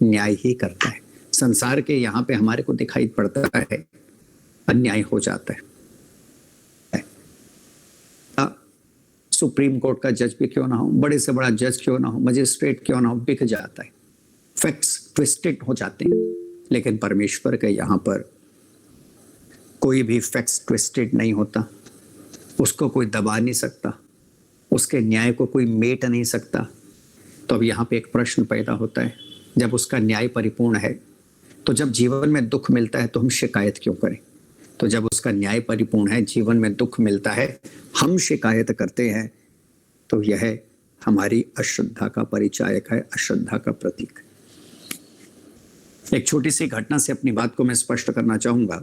न्याय ही करता है। संसार के यहाँ पे हमारे को दिखाई पड़ता है अन्याय हो जाता है। सुप्रीम कोर्ट का जज भी क्यों ना हो, बड़े से बड़ा जज क्यों ना हो, मजिस्ट्रेट क्यों ना हो, बिक जाता है, फैक्ट्स ट्विस्टेड हो जाते हैं। लेकिन परमेश्वर के यहाँ पर कोई भी फैक्ट्स ट्विस्टेड नहीं होता, उसको कोई दबा नहीं सकता, उसके न्याय को कोई मेट नहीं सकता। तो अब यहाँ पे एक प्रश्न पैदा होता है, जब उसका न्याय परिपूर्ण है तो जब जीवन में दुख मिलता है तो हम शिकायत क्यों करें? तो जब उसका न्याय परिपूर्ण है, जीवन में दुख मिलता है, हम शिकायत करते हैं, तो यह हमारी अश्रद्धा का परिचायक है, अश्रद्धा का प्रतीक। एक छोटी सी घटना से अपनी बात को मैं स्पष्ट करना चाहूंगा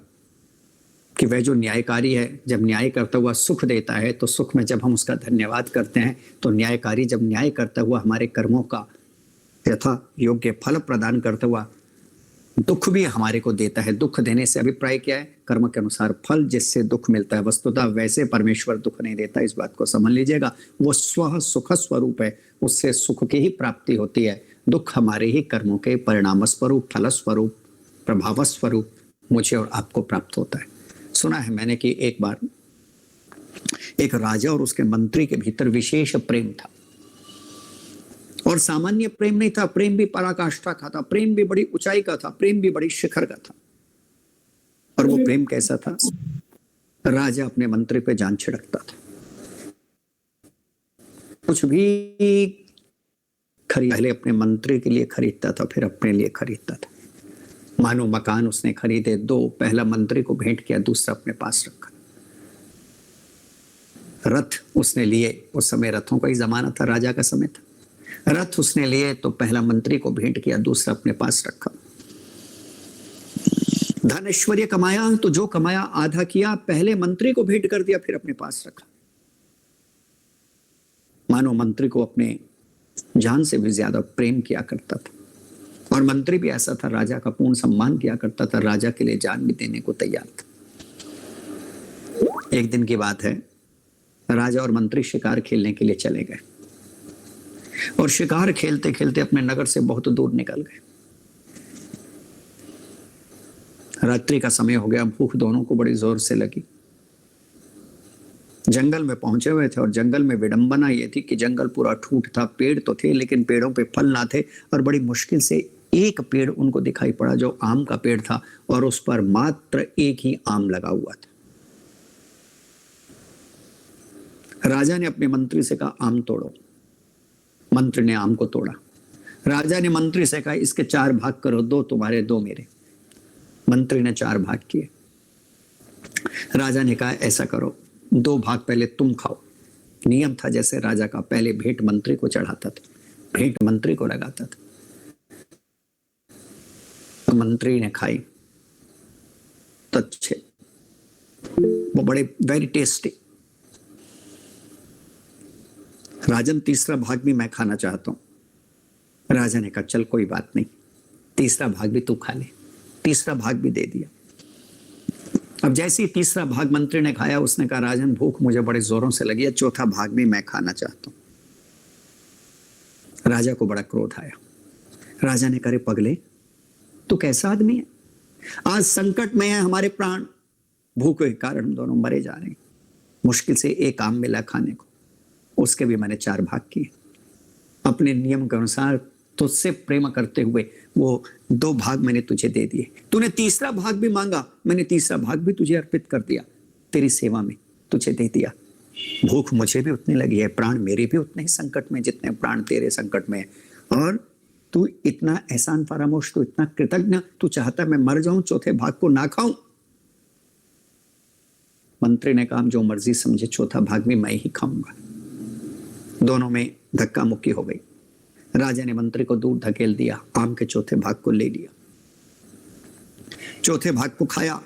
कि वह जो न्यायकारी है, जब न्याय करता हुआ सुख देता है तो सुख में जब हम उसका धन्यवाद करते हैं, तो न्यायकारी जब न्याय करता हुआ हमारे कर्मों का यथा योग्य फल प्रदान करता हुआ दुख भी हमारे को देता है। दुख देने से अभिप्राय क्या है? कर्म के अनुसार फल, जिससे दुख मिलता है। वस्तुतः वैसे परमेश्वर दुख नहीं देता, इस बात को समझ लीजिएगा। वो स्व सुख स्वरूप है, उससे सुख की ही प्राप्ति होती है। दुख हमारे ही कर्मों के परिणाम स्वरूप, फल स्वरूप, प्रभाव स्वरूप मुझे और आपको प्राप्त होता है। सुना है मैंने कि एक बार एक राजा और उसके मंत्री के भीतर विशेष प्रेम था, और सामान्य प्रेम नहीं था, प्रेम भी पराकाष्ठा का था, प्रेम भी बड़ी ऊंचाई का था, प्रेम भी बड़ी शिखर का था। और वो प्रेम कैसा था? राजा अपने मंत्री पे जान छिड़कता था, कुछ भी पहले अपने मंत्री के लिए खरीदता था, फिर अपने लिए खरीदता था। मानो मकान उसने खरीदे दो, पहला मंत्री को भेंट किया, दूसरा अपने पास रखा। रथ उसने लिए, उस समय रथों का ही जमाना था, राजा का समय था। रथ उसने लिए तो पहला मंत्री को भेंट किया, दूसरा अपने पास रखा। धन ऐश्वर्य कमाया तो जो कमाया आधा किया, पहले मंत्री को भेंट कर दिया, फिर अपने पास रखा। मानो मंत्री को अपने जान से भी ज्यादा प्रेम किया करता था, और मंत्री भी ऐसा था, राजा का पूर्ण सम्मान किया करता था, राजा के लिए जान भी देने को तैयार था। एक दिन की बात है, राजा और मंत्री शिकार खेलने के लिए चले गए, और शिकार खेलते खेलते अपने नगर से बहुत दूर निकल गए। रात्रि का समय हो गया, भूख दोनों को बड़ी जोर से लगी। जंगल में पहुंचे हुए थे, और जंगल में विडंबना ये थी कि जंगल पूरा ठूठ था, पेड़ तो थे लेकिन पेड़ों पे फल ना थे, और बड़ी मुश्किल से एक पेड़ उनको दिखाई पड़ा जो आम का पेड़ था, और उस पर मात्र एक ही आम लगा हुआ था। राजा ने अपने मंत्री से कहा, आम तोड़ो। मंत्री ने आम को तोड़ा। राजा ने मंत्री से कहा, इसके 4 भाग करो, 2 तुम्हारे 2 मेरे। मंत्री ने 4 भाग किए। राजा ने कहा, ऐसा करो, 2 भाग पहले तुम खाओ। नियम था जैसे राजा का, पहले भेंट मंत्री को चढ़ाता था, भेंट मंत्री को लगाता था। तो मंत्री ने खाई तो अच्छे, वो बड़े वेरी टेस्टी। राजन, तीसरा भाग भी मैं खाना चाहता हूं। राजा ने कहा, चल कोई बात नहीं, तीसरा भाग भी तू खा ले। तीसरा भाग भी दे दिया। अब जैसे ही तीसरा भाग मंत्री ने खाया, उसने कहा, राजन भूख मुझे बड़े जोरों से लगी है, चौथा भाग भी मैं खाना चाहता हूं। राजा को बड़ा क्रोध आया। राजा ने कहा, पगले तू कैसा आदमी है? आज संकट में है हमारे प्राण, भूख के कारण हम दोनों मरे जा रहे हैं। मुश्किल से एक आम मिला खाने को, उसके भी मैंने 4 भाग किए। अपने नियम के अनुसार तुझसे प्रेम करते हुए वो 2 भाग मैंने तुझे दे दिए। तूने तीसरा भाग भी मांगा, मैंने तीसरा भाग भी तुझे अर्पित कर दिया, तेरी सेवा में तुझे दे दिया। भूख मुझे भी उतनी लगी है, प्राण मेरे भी उतने ही संकट में जितने प्राण तेरे संकट में है, और तू इतना एहसान फरामोश, तू इतना कृतज्ञ, तू चाहता मैं मर जाऊं, चौथे भाग को ना खाऊं। मंत्री ने कहा, जो मर्जी समझे, चौथा भाग भी मैं ही खाऊंगा। दोनों में धक्का मुक्की हो गई। राजा ने मंत्री को दूर धकेल दिया, आम के चौथे भाग को ले लिया, चौथे भाग को खाया,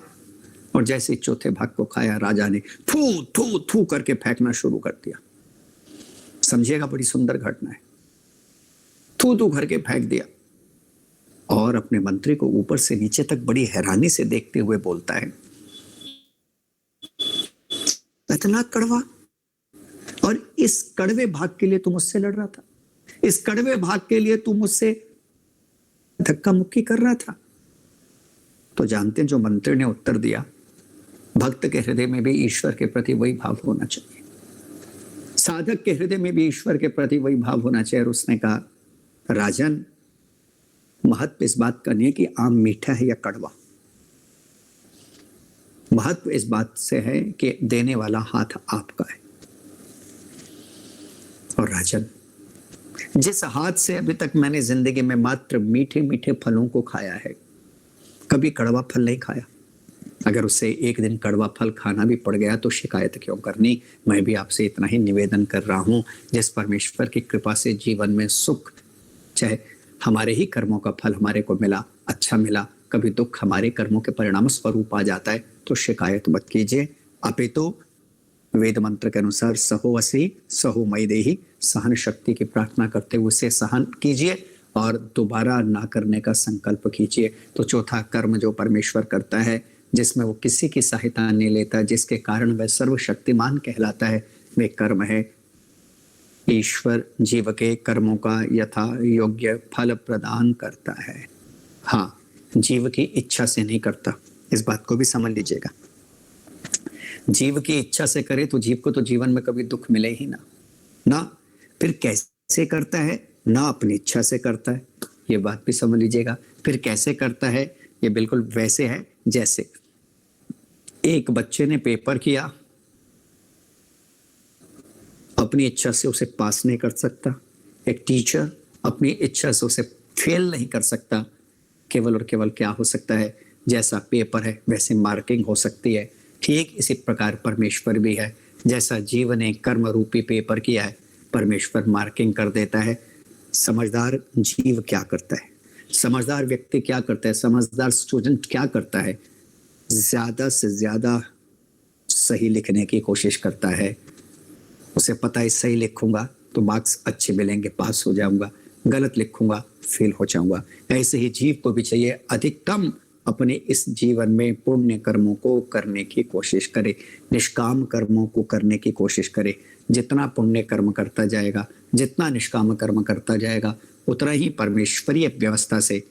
और जैसे चौथे भाग को खाया, राजा ने थू थू थू करके फेंकना शुरू कर दिया। समझिएगा, बड़ी सुंदर घटना है। थू थू करके फेंक दिया, और अपने मंत्री को ऊपर से नीचे तक बड़ी हैरानी से देखते हुए बोलता है, इतना कड़वा, और इस कड़वे भाग के लिए तू मुझसे लड़ रहा था, इस कड़वे भाग के लिए तू मुझसे धक्का मुक्की कर रहा था। तो जानते हैं जो मंत्री ने उत्तर दिया, भक्त के हृदय में भी ईश्वर के प्रति वही भाव होना चाहिए, साधक के हृदय में भी ईश्वर के प्रति वही भाव होना चाहिए। और उसने कहा, राजन, महत्व इस बात का नहीं है कि आम मीठा है या कड़वा, महत्व इस बात से है कि देने वाला हाथ आपका है। और राजन, जिस हाथ से अभी तक मैंने जिंदगी में मात्र मीठे मीठे फलों को खाया है, कभी कड़वा फल नहीं खाया। अगर उससे एक दिन कड़वा फल खाना भी पड़ गया तो शिकायत क्यों करनी। मैं भी आपसे इतना ही निवेदन कर रहा हूं, जिस परमेश्वर की कृपा से जीवन में सुख, चाहे हमारे ही कर्मों का फल हमारे को मिला, अच्छा मिला, कभी दुख हमारे कर्मों के परिणाम स्वरूप आ जाता है, तो शिकायत मत कीजिए। अपितु वेद मंत्र के अनुसार सहो वसी सहो मयि देहि, सहन शक्ति की प्रार्थना करते हुए उसे सहन कीजिए और दोबारा ना करने का संकल्प कीजिए। तो चौथा कर्म जो परमेश्वर करता है, जिसमें वो किसी की सहायता नहीं लेता, जिसके कारण वह सर्वशक्तिमान कहलाता है, वे कर्म है ईश्वर जीव के कर्मों का यथा योग्य फल प्रदान करता है। हाँ, जीव की इच्छा से नहीं करता, इस बात को भी समझ लीजिएगा। जीव की इच्छा से करे तो जीव को तो जीवन में कभी दुख मिले ही ना। फिर कैसे करता है? ना अपनी इच्छा से करता है, ये बात भी समझ लीजिएगा। फिर कैसे करता है? ये बिल्कुल वैसे है जैसे एक बच्चे ने पेपर किया, अपनी इच्छा से उसे पास नहीं कर सकता। एक टीचर अपनी इच्छा से उसे फेल नहीं कर सकता। केवल और केवल क्या हो सकता है? जैसा पेपर है वैसे मार्किंग हो सकती है। ठीक इसी प्रकार परमेश्वर भी है। जैसा जीव ने कर्म रूपी पेपर किया है, परमेश्वर मार्किंग कर देता है। समझदार जीव क्या करता है? समझदार व्यक्ति क्या करता है? समझदार स्टूडेंट क्या करता है? ज्यादा से ज्यादा सही लिखने की कोशिश करता है। उसे पता है सही लिखूंगा तो मार्क्स अच्छे मिलेंगे, पास हो जाऊंगा, गलत लिखूंगा फेल हो जाऊंगा। ऐसे ही जीव को भी चाहिए अधिकतम अपने इस जीवन में पुण्य कर्मों को करने की कोशिश करे, निष्काम कर्मों को करने की कोशिश करे। जितना पुण्य कर्म करता जाएगा, जितना निष्काम कर्म करता जाएगा, उतना ही परमेश्वरीय व्यवस्था से,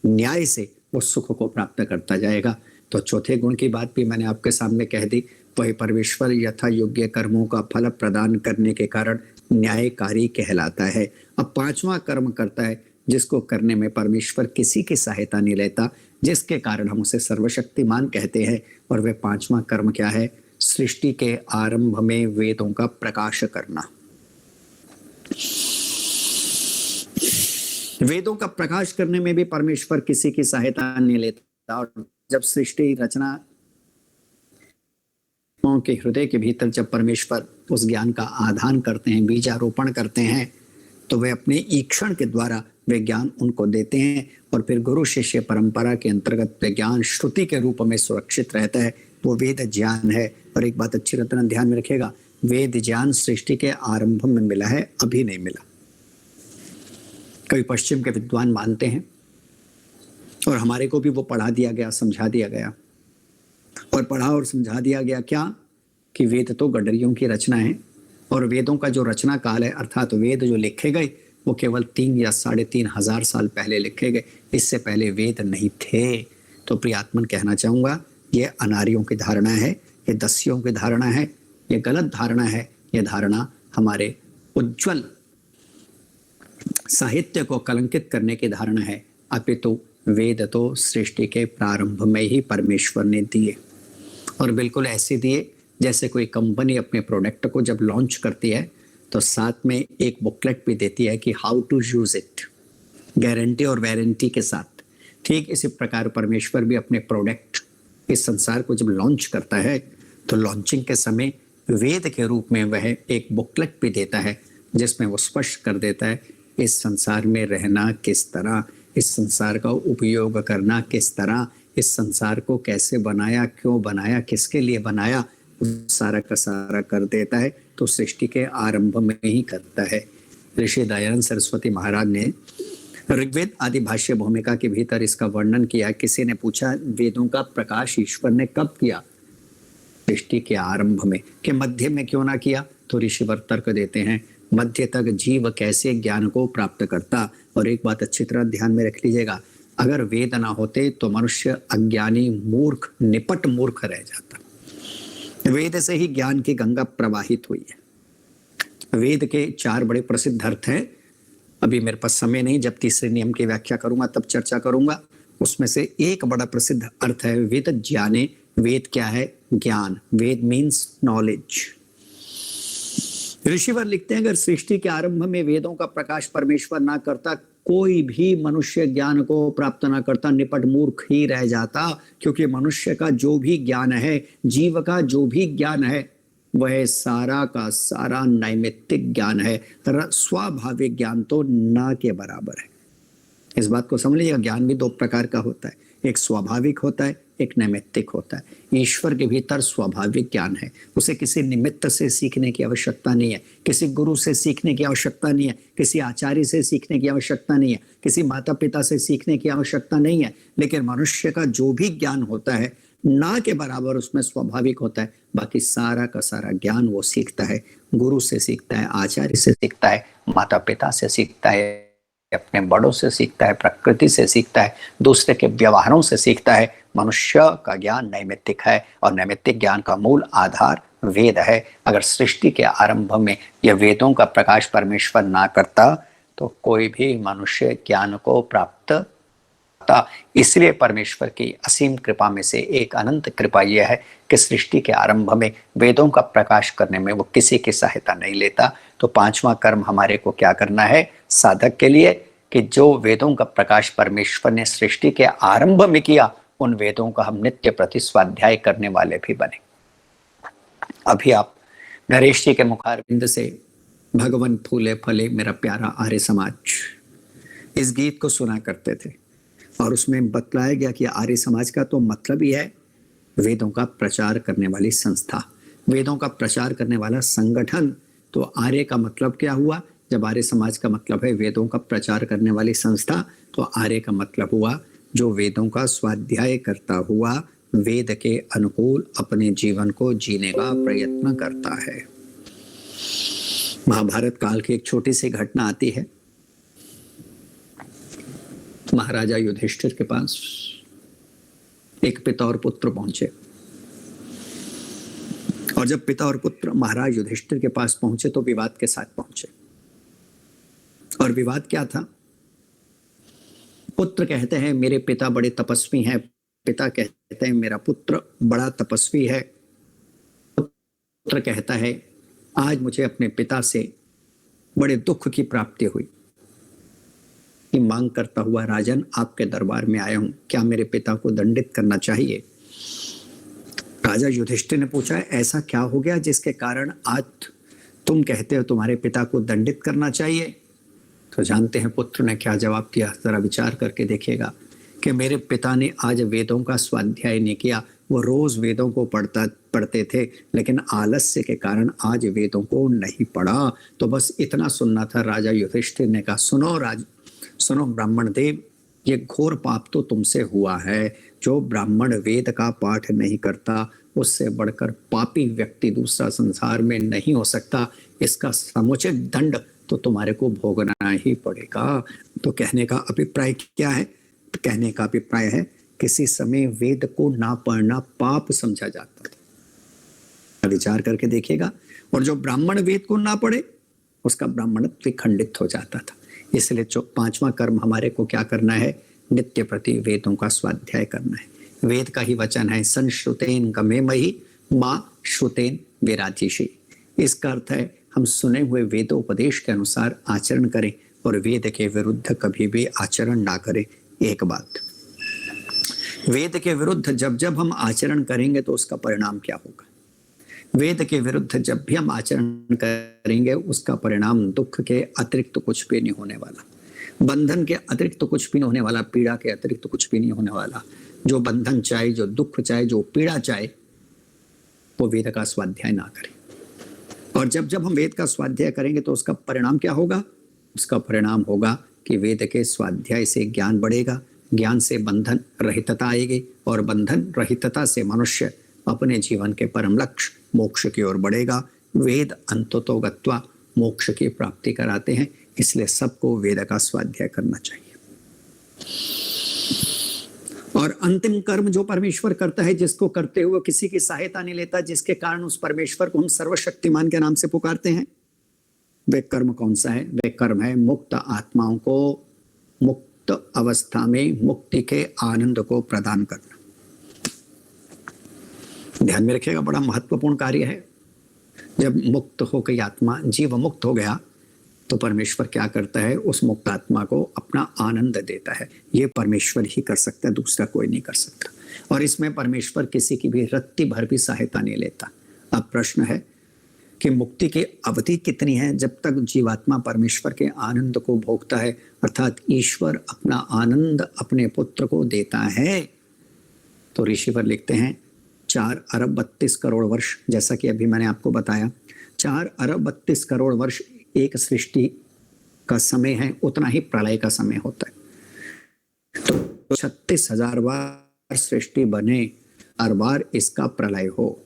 न्याय से वो सुख को प्राप्त करता जाएगा। तो चौथे गुण की बात भी मैंने आपके सामने कह दी। वही परमेश्वर यथा योग्य कर्मों का फल प्रदान करने के कारण न्यायकारी कहलाता है। अब पांचवा कर्म करता है जिसको करने में परमेश्वर किसी की सहायता नहीं लेता, जिसके कारण हम उसे सर्वशक्तिमान कहते हैं। और वह पांचवा कर्म क्या है? सृष्टि के आरंभ में वेदों का प्रकाश करना। वेदों का प्रकाश करने में भी परमेश्वर किसी की सहायता नहीं लेता। और जब सृष्टि रचना के हृदय के भीतर जब परमेश्वर उस ज्ञान का आधान करते हैं, बीजारोपण करते हैं, तो वे अपने ईक्षण के द्वारा वे ज्ञान उनको देते हैं। और फिर गुरु शिष्य परंपरा के अंतर्गत वे ज्ञान श्रुति के रूप में सुरक्षित रहता है। वो वेद ज्ञान है। और एक बात अच्छी तरह ध्यान में रखिएगा, वेद ज्ञान सृष्टि के आरंभ में मिला है, अभी नहीं मिला। कभी पश्चिम के विद्वान मानते हैं, और हमारे को भी वो पढ़ा दिया गया, समझा दिया गया, और पढ़ा और समझा दिया गया क्या कि वेद तो गडरियों की रचना है। और वेदों का जो रचना काल है, अर्थात वेद जो लिखे गए वो केवल 3 या 3,500 साल पहले लिखे गए, इससे पहले वेद नहीं थे। तो प्रियात्मन कहना चाहूंगा, ये अनारियों की धारणा है, ये दस्युओं की धारणा है, ये गलत धारणा है। ये धारणा हमारे उज्जवल साहित्य को कलंकित करने की धारणा है। अपितु वेद तो सृष्टि के प्रारंभ में ही परमेश्वर ने दिए, और बिल्कुल ऐसे दिए जैसे कोई कंपनी अपने प्रोडक्ट को जब लॉन्च करती है तो साथ में एक बुकलेट भी देती है कि how to use it, guarantee और वारंटी के साथ। ठीक इसी प्रकार परमेश्वर भी अपने प्रोडक्ट इस संसार को जब लॉन्च करता है तो लॉन्चिंग के समय वेद के रूप में वह एक बुकलेट भी देता है, जिसमें वो स्पष्ट कर देता है इस संसार में रहना किस तरह, इस संसार का उपयोग करना किस तरह, इस संसार को कैसे बनाया, क्यों बनाया, किसके लिए बनाया, सारा का सारा कर देता है। तो सृष्टि के आरंभ में ही करता है। ऋषि दयानंद सरस्वती महाराज ने ऋग्वेद आदि भाष्य भूमिका के भीतर इसका वर्णन किया। किसी ने पूछा वेदों का प्रकाश ईश्वर ने कब किया? सृष्टि के आरंभ में, कि मध्य में क्यों ना किया? तो ऋषिवर तर्क देते हैं, मध्य तक जीव कैसे ज्ञान को प्राप्त करता। और एक बात अच्छी तरह ध्यान में रख लीजिएगा, अगर वेद ना होते तो मनुष्य अज्ञानी, मूर्ख, निपट मूर्ख रह जाता। वेद से ही ज्ञान की गंगा प्रवाहित हुई है। वेद के 4 बड़े प्रसिद्ध अर्थ हैं। अभी मेरे पास समय नहीं, जब तीसरे नियम की व्याख्या करूंगा तब चर्चा करूंगा। उसमें से एक बड़ा प्रसिद्ध अर्थ है वेद ज्ञाने। वेद क्या है? ज्ञान। वेद मीन्स नॉलेज। ऋषिवर लिखते हैं, अगर सृष्टि के आरंभ में वेदों का प्रकाश परमेश्वर ना करता, कोई भी मनुष्य ज्ञान को प्राप्त ना करता, निपट मूर्ख ही रह जाता। क्योंकि मनुष्य का जो भी ज्ञान है, जीव का जो भी ज्ञान है, वह सारा का सारा नैमित्तिक ज्ञान है। स्वाभाविक ज्ञान तो ना के बराबर है। इस बात को समझ लीजिएगा। ज्ञान भी 2 प्रकार का होता है, एक स्वाभाविक होता है, एक नैमित्तिक होता है। ईश्वर के भीतर स्वाभाविक ज्ञान है, उसे किसी निमित्त से सीखने की आवश्यकता नहीं है, किसी गुरु से सीखने की आवश्यकता नहीं है, किसी आचार्य से सीखने की आवश्यकता नहीं है, किसी माता पिता से सीखने की आवश्यकता नहीं है। लेकिन मनुष्य का जो भी ज्ञान होता है, ना के बराबर उसमें स्वाभाविक होता है। बाकी सारा का सारा ज्ञान वो सीखता है, गुरु से सीखता है, आचार्य से सीखता है, माता पिता से सीखता है, अपने बड़ों से सीखता है, प्रकृति से सीखता है, दूसरे के व्यवहारों से सीखता है। मनुष्य का ज्ञान नैमित्तिक है और नैमित्तिक ज्ञान का मूल आधार वेद है। अगर सृष्टि के आरंभ में यह वेदों का प्रकाश परमेश्वर ना करता तो कोई भी मनुष्य ज्ञान को प्राप्त करता। इसलिए परमेश्वर की असीम कृपा में से एक अनंत कृपा यह है कि सृष्टि के आरंभ में वेदों का प्रकाश करने में वो किसी की सहायता नहीं लेता। तो 5वां कर्म हमारे को क्या करना है साधक के लिए, कि जो वेदों का प्रकाश परमेश्वर ने सृष्टि के आरंभ में किया, उन वेदों का हम नित्य प्रति स्वाध्याय करने वाले भी बने। अभी आप नरेश जी के मुखारबिंद से भगवन फूले फले मेरा प्यारा आर्य समाज, इस गीत को सुना करते थे और उसमें बतलाया गया कि आर्य समाज का तो मतलब ही है वेदों का प्रचार करने वाली संस्था, वेदों का प्रचार करने वाला संगठन। तो आर्य का मतलब क्या हुआ? जब आर्य समाज का मतलब है वेदों का प्रचार करने वाली संस्था, तो आर्य का मतलब हुआ जो वेदों का स्वाध्याय करता हुआ वेद के अनुकूल अपने जीवन को जीने का प्रयत्न करता है। महाभारत काल की एक छोटी सी घटना आती है। महाराजा युधिष्ठिर के पास एक पिता और पुत्र पहुंचे, और जब पिता और पुत्र महाराज युधिष्ठिर के पास पहुंचे तो विवाद के साथ पहुंचे। और विवाद क्या था? पुत्र कहते हैं मेरे पिता बड़े तपस्वी हैं, पिता कहते हैं मेरा पुत्र बड़ा तपस्वी है। पुत्र कहता है आज मुझे अपने पिता से बड़े दुख की प्राप्ति हुई, की मांग करता हुआ राजन आपके दरबार में आया हूं, क्या मेरे पिता को दंडित करना चाहिए? राजा युधिष्ठिर ने पूछा ऐसा क्या हो गया जिसके कारण आज तुम कहते हो तुम्हारे पिता को दंडित करना चाहिए? तो जानते हैं पुत्र ने क्या जवाब दिया, जरा विचार करके देखिएगा कि मेरे पिता ने आज वेदों का स्वाध्याय नहीं किया। वो रोज वेदों को पढ़ते थे, लेकिन आलस्य के कारण आज वेदों को नहीं पढ़ा। तो बस इतना सुनना था। राजा युधिष्ठिर ने कहा सुनो ब्राह्मण देव, ये घोर पाप तो तुमसे हुआ है। जो ब्राह्मण वेद का पाठ नहीं करता, उससे बढ़कर पापी व्यक्ति दूसरा संसार में नहीं हो सकता। इसका समुचित दंड तो तुम्हारे को भोगना ही पड़ेगा। तो कहने का अभिप्राय क्या है? कहने का अभिप्राय है किसी समय वेद को ना पढ़ना पाप समझा जाता था। विचार करके देखिएगा। और जो ब्राह्मण वेद को ना पढ़े उसका ब्राह्मणत्व खंडित हो जाता था। इसलिए 5वां कर्म हमारे को क्या करना है? नित्य प्रति वेदों का स्वाध्याय करना है। वेद का ही वचन है संश्रुतेन गमेमहि मां श्रुतेन विराजिषि। इसका अर्थ है हम सुने हुए वेदोपदेश के अनुसार आचरण करें और वेद के विरुद्ध कभी भी आचरण ना करें। एक बात, वेद के विरुद्ध जब जब हम आचरण करेंगे तो उसका परिणाम क्या होगा? वेद के विरुद्ध जब भी हम आचरण करेंगे उसका परिणाम दुख के अतिरिक्त कुछ भी नहीं होने वाला, बंधन के अतिरिक्त कुछ भी नहीं होने वाला, पीड़ा के अतिरिक्त कुछ भी नहीं होने वाला। जो बंधन चाहे, जो दुख चाहे, जो पीड़ा चाहे, वो वेद का स्वाध्याय ना करें। और जब जब हम वेद का स्वाध्याय करेंगे तो उसका परिणाम क्या होगा? उसका परिणाम होगा कि वेद के स्वाध्याय से ज्ञान बढ़ेगा, ज्ञान से बंधन रहितता आएगी और बंधन रहितता से मनुष्य अपने जीवन के परम लक्ष्य मोक्ष की ओर बढ़ेगा। वेद अंततो गत्वा मोक्ष की प्राप्ति कराते हैं, इसलिए सबको वेद का स्वाध्याय करना चाहिए। और अंतिम कर्म जो परमेश्वर करता है, जिसको करते हुए किसी की सहायता नहीं लेता, जिसके कारण उस परमेश्वर को हम सर्वशक्तिमान के नाम से पुकारते हैं, वे कर्म कौन सा है? वे कर्म है मुक्त आत्माओं को मुक्त अवस्था में मुक्ति के आनंद को प्रदान करना। ध्यान में रखिएगा, बड़ा महत्वपूर्ण कार्य है। जब मुक्त हो गई आत्मा, जीव मुक्त हो गया, तो परमेश्वर क्या करता है? उस मुक्त आत्मा को अपना आनंद देता है। ये परमेश्वर ही कर सकता है, दूसरा कोई नहीं कर सकता। और इसमें परमेश्वर किसी की भी रत्ती भर भी सहायता नहीं लेता। अब प्रश्न है कि मुक्ति की अवधि कितनी है? जब तक जीवात्मा परमेश्वर के आनंद को भोगता है, अर्थात ईश्वर अपना आनंद अपने पुत्र को देता है, तो ऋषिवर लिखते हैं 4 अरब 32 करोड़ वर्ष, जैसा कि अभी मैंने आपको बताया 4 अरब 32 करोड़ वर्ष एक सृष्टि का समय है, उतना ही प्रलय का समय होता है। तो 36,000 बार सृष्टि बने, हर बार इसका प्रलय हो,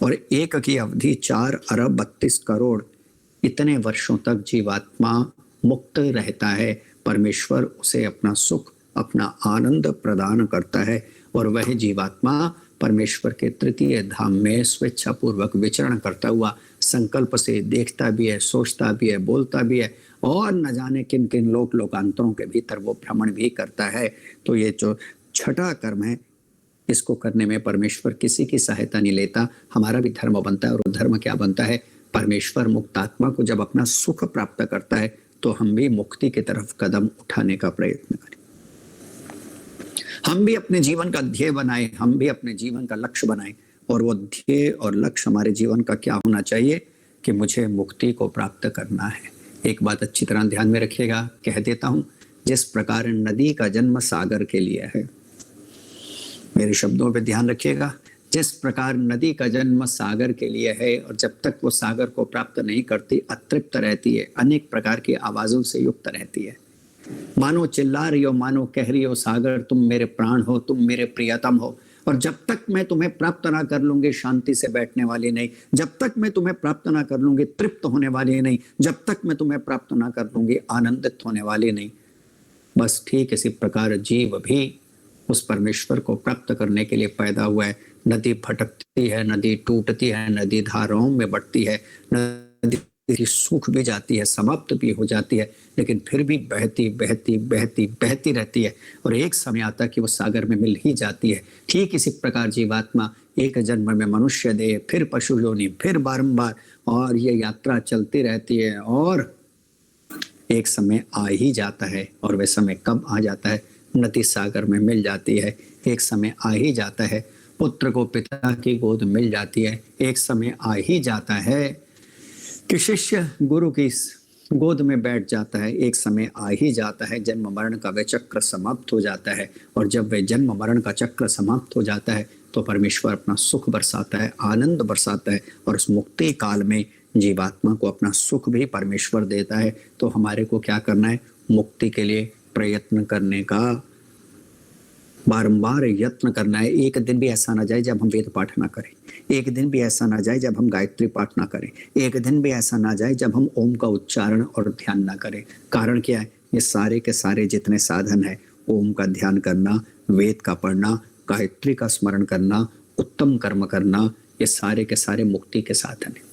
और एक की अवधि 4 अरब 32 करोड़, इतने वर्षों तक जीवात्मा मुक्त रहता है। परमेश्वर उसे अपना सुख, अपना आनंद प्रदान करता है, और वह जीवात्मा परमेश्वर के तृतीय धाम में स्वेच्छापूर्वक विचरण करता हुआ संकल्प से देखता भी है, सोचता भी है, बोलता भी है, और न जाने किन किन लोकांतरों के भीतर वो भ्रमण भी करता है। तो ये जो छठा कर्म है, इसको करने में परमेश्वर किसी की सहायता नहीं लेता। हमारा भी धर्म बनता है, और वो धर्म क्या बनता है? परमेश्वर मुक्त आत्मा को जब अपना सुख प्राप्त करता है, तो हम भी मुक्ति की तरफ कदम उठाने का प्रयत्न करें। हम भी अपने जीवन का ध्येय बनाएं, हम भी अपने जीवन का लक्ष्य बनाएं, और वो ध्येय और लक्ष्य हमारे जीवन का क्या होना चाहिए? कि मुझे मुक्ति को प्राप्त करना है। एक बात अच्छी तरह ध्यान में रखिएगा, कह देता हूं, जिस प्रकार नदी का जन्म सागर के लिए है, मेरे शब्दों पे ध्यान रखिएगा, जिस प्रकार नदी का जन्म सागर के लिए है, और जब तक वो सागर को प्राप्त नहीं करती अतृप्त रहती है, अनेक प्रकार की आवाजों से युक्त रहती है। मानो चिल्ला रही हो, मानो कह रही हो, सागर तुम मेरे प्राण हो, तुम मेरे प्रियतम हो, और जब तक मैं तुम्हें प्राप्त ना कर लूंगी शांति से बैठने वाली नहीं, जब तक मैं तुम्हें प्राप्त ना कर लूंगी तृप्त होने वाली नहीं, जब तक मैं तुम्हें प्राप्त ना कर लूंगी आनंदित होने वाली नहीं। बस ठीक इसी प्रकार जीव भी उस परमेश्वर को प्राप्त करने के लिए पैदा हुआ है। नदी भटकती है, नदी टूटती है, नदी धाराओं में बढ़ती है, नदी सूख भी जाती है, समाप्त भी हो जाती है, लेकिन फिर भी बहती बहती बहती बहती रहती है, और एक समय आता कि वो सागर में मिल ही जाती है। ठीक इसी प्रकार जीवात्मा एक जन्म में मनुष्य देह, फिर पशु योनि, फिर बारंबार, और ये यात्रा चलती रहती है, और एक समय आ ही जाता है। और वह समय कब आ जाता है? नदी सागर में मिल जाती है। एक समय आ ही जाता है पुत्र को पिता की गोद मिल जाती है। एक समय आ ही जाता है कि शिष्य गुरु की गोद में बैठ जाता है। एक समय आ ही जाता है जन्म मरण का वह चक्र समाप्त हो जाता है, और जब वह जन्म मरण का चक्र समाप्त हो जाता है तो परमेश्वर अपना सुख बरसाता है, आनंद बरसाता है, और उस मुक्ति काल में जीवात्मा को अपना सुख भी परमेश्वर देता है। तो हमारे को क्या करना है? मुक्ति के लिए प्रयत्न करने का, बारंबार यत्न करना है। एक दिन भी ऐसा ना जाए जब हम वेद पाठ ना करें, एक दिन भी ऐसा ना जाए जब हम गायत्री पाठ ना करें, एक दिन भी ऐसा ना जाए जब हम ओम का उच्चारण और ध्यान ना करें। कारण क्या है? ये सारे के सारे जितने साधन है, ओम का ध्यान करना, वेद का पढ़ना, गायत्री का स्मरण करना, उत्तम कर्म करना, ये सारे के सारे मुक्ति के साधन है।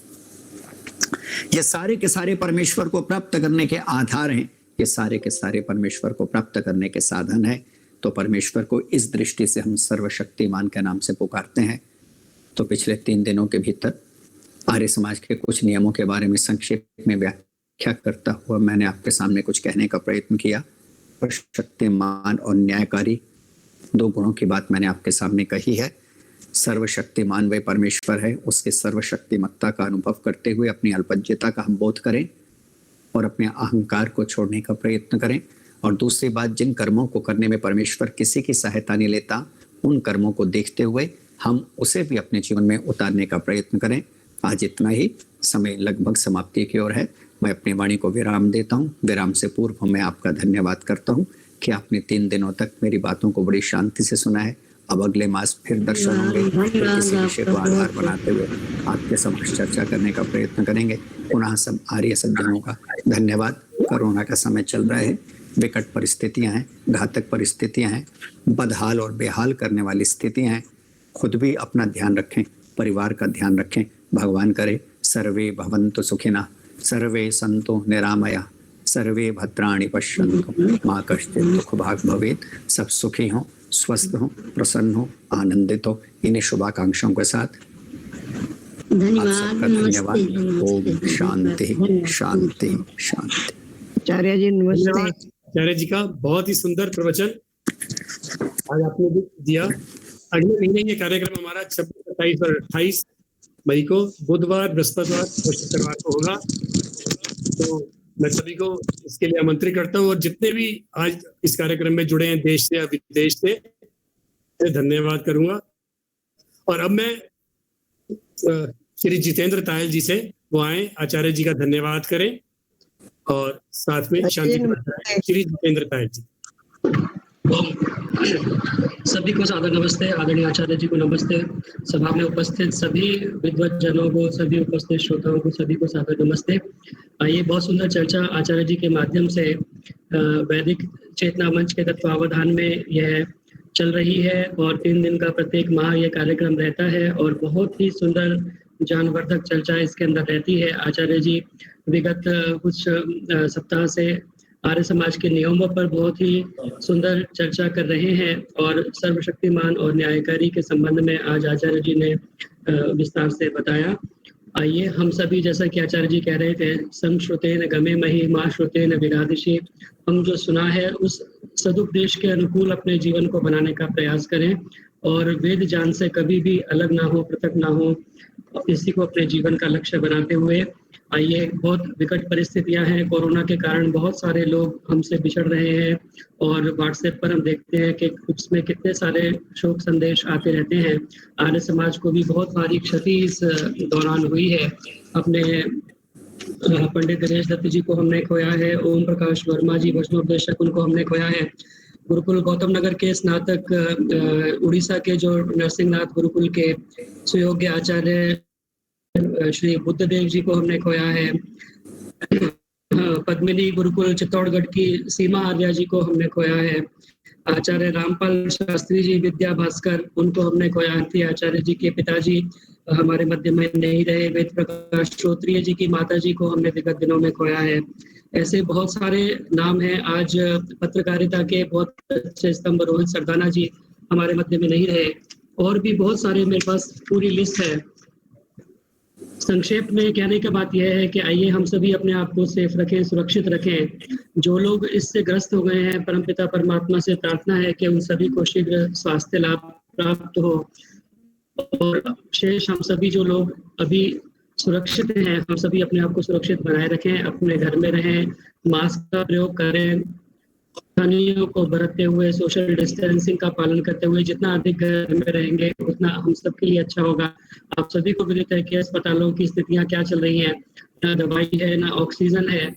ये सारे के सारे परमेश्वर को प्राप्त करने के आधार हैं, ये सारे के सारे परमेश्वर को प्राप्त करने के साधन है। तो परमेश्वर को इस दृष्टि से हम सर्वशक्तिमान के नाम से पुकारते हैं। तो पिछले 3 दिनों के भीतर आर्य समाज के कुछ नियमों के बारे में संक्षेप में व्याख्या करता हुआ मैंने आपके सामने कुछ कहने का प्रयत्न किया। शक्तिमान और न्यायकारी 2 गुणों की बात मैंने आपके सामने कही है। सर्वशक्तिमान वे परमेश्वर है, उसके सर्वशक्तिमत्ता का अनुभव करते हुए अपनी अल्पज्यता का हम बोध करें और अपने अहंकार को छोड़ने का प्रयत्न करें। और दूसरी बात, जिन कर्मों को करने में परमेश्वर किसी की सहायता नहीं लेता, उन कर्मों को देखते हुए हम उसे भी अपने जीवन में उतारने का प्रयत्न करें। आज इतना ही, समय लगभग समाप्ति की ओर है। मैं अपनी वाणी को विराम देता हूँ। विराम से पूर्व मैं आपका धन्यवाद करता हूँ कि आपने 3 दिनों तक मेरी बातों को बड़ी शांति से सुना है। अब अगले मास फिर दर्शन होंगे, फिर किसी विषय को आधार बनाते हुए आपके समक्ष चर्चा करने का प्रयत्न करेंगे। पुनः सब आर्य सज्जनों का धन्यवाद। कोरोना का समय चल रहा है, विकट परिस्थितियां हैं, घातक परिस्थितियां हैं, बदहाल और बेहाल करने वाली स्थितियां हैं। खुद भी अपना ध्यान रखें, परिवार का ध्यान रखें। भगवान करे सर्वे भवन्तु सुखिनः, सर्वे सन्तु निरामया, सर्वे भद्राणि पश्यन्तु मां कश्चित् दुःख भाग् भवेत्। सब सुखी हों, स्वस्थ हों, प्रसन्न हों, आनंदित हो। इन्हीं शुभाकांक्षाओं के साथ आप सबका धन्यवाद। ओम शांति शांति शांति। आचार्य जी नमस्ते। आचार्य जी का बहुत ही सुंदर प्रवचन आज आपने दिया। अगले महीने ये कार्यक्रम हमारा 26, 27 और 28 मई को बुधवार, बृहस्पतिवार और शुक्रवार को होगा। तो मैं सभी को इसके लिए आमंत्रित करता हूँ और जितने भी आज इस कार्यक्रम में जुड़े हैं देश से या विदेश से, धन्यवाद करूंगा। और अब मैं श्री जितेंद्र तायल जी से वो आए, आचार्य जी का धन्यवाद करें और साथ में शांति बताएं। श्री जितेंद्र तायल जी। सभी को सादर नमस्ते। आदरणीय आचार्य जी को नमस्ते। सभा में उपस्थित सभी विद्वत जनों को, सभी उपस्थित श्रोताओं को, सभी को सादर नमस्ते। ये बहुत सुंदर चर्चा आचार्य जी के माध्यम से वैदिक चेतना मंच के तत्वावधान में यह चल रही है और 3 दिन का प्रत्येक माह यह कार्यक्रम रहता है और बहुत ही सुंदर ज्ञानवर्धक चर्चा इसके अंदर रहती है। आचार्य जी विगत कुछ सप्ताह से आर्य समाज के नियमों पर बहुत ही सुंदर चर्चा कर रहे हैं और सर्वशक्तिमान और न्यायकारी के संबंध में आज आचार्य जी ने विस्तार से बताया। आइए हम सभी, जैसा कि आचार्य जी कह रहे थे, संश्रुतेन गमे मही मां श्रुतेन विरादिशि, हम जो सुना है उस सदुपदेश के अनुकूल अपने जीवन को बनाने का प्रयास करें और वेद ज्ञान से कभी भी अलग ना हो, पृथक ना हो, इसी को अपने जीवन का लक्ष्य बनाते हुए। आइए, बहुत विकट परिस्थितियां हैं, कोरोना के कारण बहुत सारे लोग हमसे बिछड़ रहे हैं और व्हाट्सएप पर हम देखते हैं कि उसमें कितने सारे शोक संदेश आते रहते हैं। आर्य समाज को भी बहुत भारी क्षति इस दौरान हुई है। अपने पंडित दिनेश दत्त जी को हमने खोया है, ओम प्रकाश वर्मा जी वचनोपदेशक, उनको हमने खोया है। गुरुकुल गौतम नगर के स्नातक, उड़ीसा के जो नरसिंहनाथ गुरुकुल के सुयोग्य आचार्य श्री बुद्धदेव जी को हमने खोया है। पद्मिनी गुरुकुल चित्तौड़गढ़ की सीमा आर्या जी को हमने खोया है। आचार्य रामपाल शास्त्री जी विद्या भास्कर, उनको हमने खोया थी। आचार्य जी के पिताजी हमारे मध्य में नहीं रहे। वेद प्रकाश श्रोत्रिय जी की माता जी को हमने विगत दिनों में खोया है। ऐसे बहुत सारे नाम हैं। आज पत्रकारिता के बहुत अच्छे स्तंभ रोहित सरदाना जी हमारे मध्य में नहीं रहे और भी बहुत सारे, मेरे पास पूरी लिस्ट है। संक्षेप में कहने की बात यह है कि आइए हम सभी अपने आप को सेफ रखें, सुरक्षित रखें। जो लोग इससे ग्रस्त हो गए हैं, परमपिता परमात्मा से प्रार्थना है कि उन सभी को शीघ्र स्वास्थ्य लाभ प्राप्त हो और शेष हम सभी जो लोग अभी सुरक्षित हैं, हम सभी अपने आप को सुरक्षित बनाए रखें, अपने घर में रहें, मास्क का प्रयोग करें, सावधानियों को बरतते हुए, सोशल डिस्टेंसिंग का पालन करते हुए। जितना अधिक घर में रहेंगे उतना हम सबके लिए अच्छा होगा। आप सभी को विदित है कि अस्पतालों की स्थितियां क्या चल रही हैं। ना दवाई है, ना ऑक्सीजन है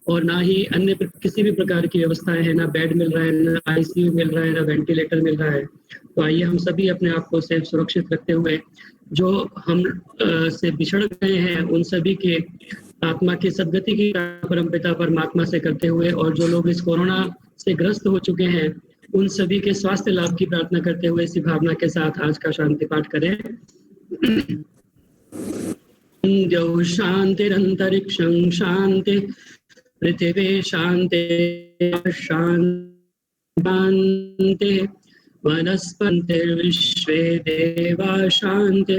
और ना ही अन्य किसी भी प्रकार की व्यवस्थाएं हैं। ना बेड मिल रहा है, ना आईसीयू मिल रहा है, ना वेंटिलेटर मिल रहा है। तो आइए हम सभी अपने आप को सेफ सुरक्षित रखते हुए जो हम से बिछड़ गए हैं उन सभी के आत्मा की सद्गति की परमपिता परमात्मा से करते हुए और जो लोग इस कोरोना से ग्रस्त हो चुके हैं उन सभी के स्वास्थ्य लाभ की प्रार्थना करते हुए इसी भावना के साथ आज का शांति पाठ करें। जौ शांतिरंतरिक्षं शांति पृथिवी शांति शांति वनस्पतिर्विश्वे देवा शांति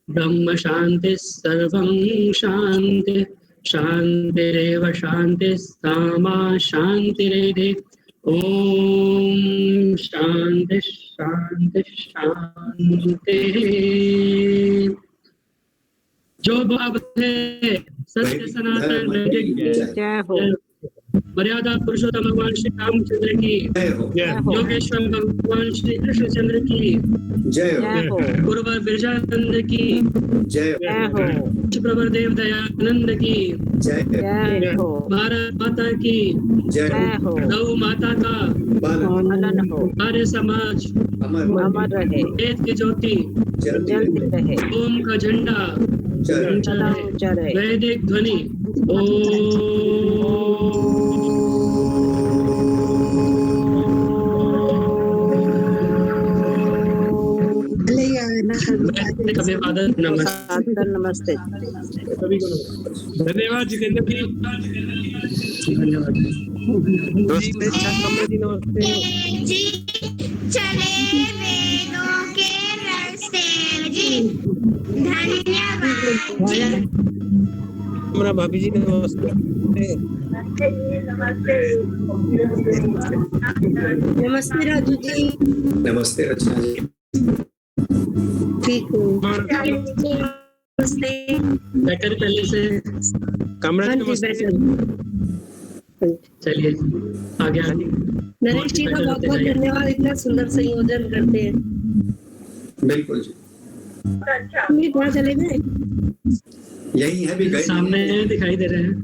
ब्रह्म शांति सर्वं शांति शांतिरेव शांति सामा शांतिरेधि। ओम शांति शांति शांति। जो बाब है सत्य सनातन जय हो। मर्यादा पुरुषोत्तम भगवान श्री रामचंद्र की, योगेश्वर भगवान श्री कृष्णचंद्र की जय हो। गुरुवर बिरजानंद की जय हो। प्रवर देव दयानंद की जय हो। भारत माता की जय हो। गौ माता का पालन हो। आर्य समाज अमर रहे, वेद की ज्योति जलती रहे, ओम का झंडा ऊंचा रहे। वैदिक ध्वनि ओम। हार्दिक अभिवादन, नमस्ते। सादर नमस्ते। सभी को नमस्ते। धन्यवाद जितेंद्र जी। धन्यवाद। नमस्ते कमला जी, नमस्ते। जी चले वेदों के रास्ते जी, धन्यवाद। कमला भाभी जी, नमस्ते। नमस्ते राजू जी। नमस्ते रचना जी। ठीक हूँ। नमस्ते। बैठकर पहले से कमला हाँ जी, जी नमस्ते। बैठो। चलिए आगे आगे। नरेश जी का बहुत बहुत धन्यवाद, इतना सुंदर संयोजन करते हैं। बिल्कुल जी, ये कहाँ चले गए? यही है भी गए सामने दिखाई दे रहे हैं।